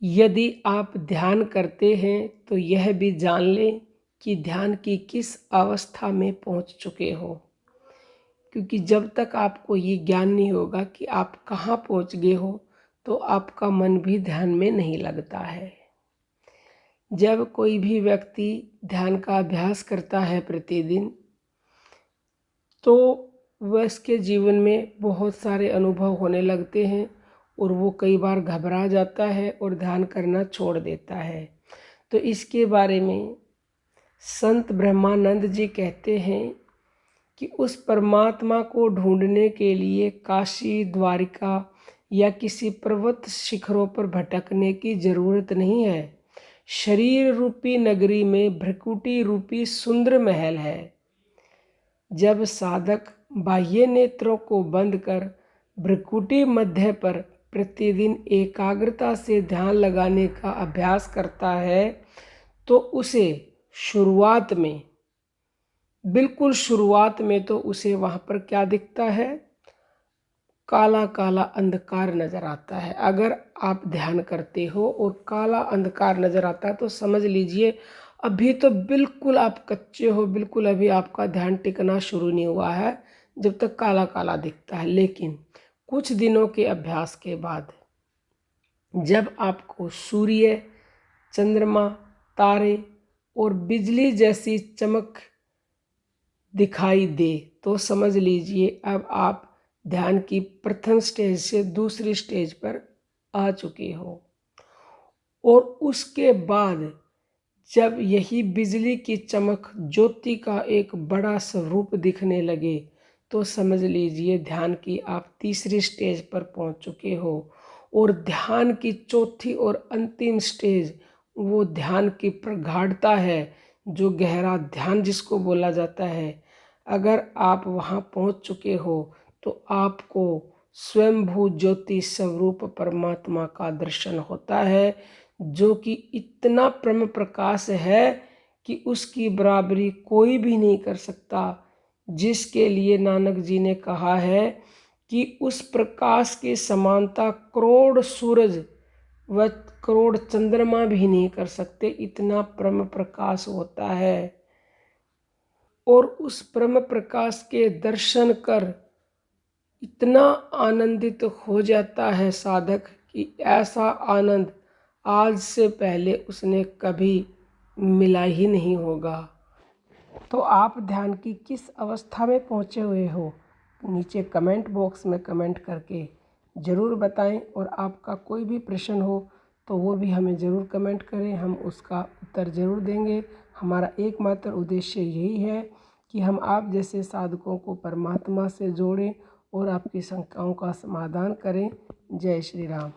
यदि आप ध्यान करते हैं तो यह भी जान लें कि ध्यान की किस अवस्था में पहुंच चुके हो, क्योंकि जब तक आपको ये ज्ञान नहीं होगा कि आप कहाँ पहुंच गए हो तो आपका मन भी ध्यान में नहीं लगता है। जब कोई भी व्यक्ति ध्यान का अभ्यास करता है प्रतिदिन, तो वह उसके जीवन में बहुत सारे अनुभव होने लगते हैं और वो कई बार घबरा जाता है और ध्यान करना छोड़ देता है। तो इसके बारे में संत ब्रह्मानंद जी कहते हैं कि उस परमात्मा को ढूंढने के लिए काशी, द्वारिका या किसी पर्वत शिखरों पर भटकने की जरूरत नहीं है। शरीर रूपी नगरी में भ्रकुटी रूपी सुंदर महल है। जब साधक बाह्य नेत्रों को बंद कर भ्रकुटी मध्य पर प्रतिदिन एकाग्रता से ध्यान लगाने का अभ्यास करता है तो उसे बिल्कुल शुरुआत में तो उसे वहाँ पर क्या दिखता है? काला काला अंधकार नज़र आता है। अगर आप ध्यान करते हो और काला अंधकार नज़र आता है तो समझ लीजिए अभी तो बिल्कुल आप कच्चे हो, बिल्कुल अभी आपका ध्यान टिकना शुरू नहीं हुआ है जब तक काला काला दिखता है। लेकिन कुछ दिनों के अभ्यास के बाद जब आपको सूर्य, चंद्रमा, तारे और बिजली जैसी चमक दिखाई दे तो समझ लीजिए अब आप ध्यान की प्रथम स्टेज से दूसरी स्टेज पर आ चुके हो। और उसके बाद जब यही बिजली की चमक ज्योति का एक बड़ा स्वरूप दिखने लगे तो समझ लीजिए ध्यान की आप तीसरी स्टेज पर पहुंच चुके हो। और ध्यान की चौथी और अंतिम स्टेज वो ध्यान की प्रगाढ़ता है, जो गहरा ध्यान जिसको बोला जाता है। अगर आप वहाँ पहुँच चुके हो तो आपको स्वयंभू ज्योति स्वरूप परमात्मा का दर्शन होता है, जो कि इतना परम प्रकाश है कि उसकी बराबरी कोई भी नहीं कर सकता। जिसके लिए नानक जी ने कहा है कि उस प्रकाश की समानता करोड़ सूरज व करोड़ चंद्रमा भी नहीं कर सकते, इतना परम प्रकाश होता है। और उस परम प्रकाश के दर्शन कर इतना आनंदित हो जाता है साधक कि ऐसा आनंद आज से पहले उसने कभी मिला ही नहीं होगा। तो आप ध्यान की किस अवस्था में पहुँचे हुए हो, नीचे कमेंट बॉक्स में कमेंट करके ज़रूर बताएं। और आपका कोई भी प्रश्न हो तो वो भी हमें ज़रूर कमेंट करें, हम उसका उत्तर ज़रूर देंगे। हमारा एकमात्र उद्देश्य यही है कि हम आप जैसे साधकों को परमात्मा से जोड़ें और आपकी शंकाओं का समाधान करें। जय श्री राम।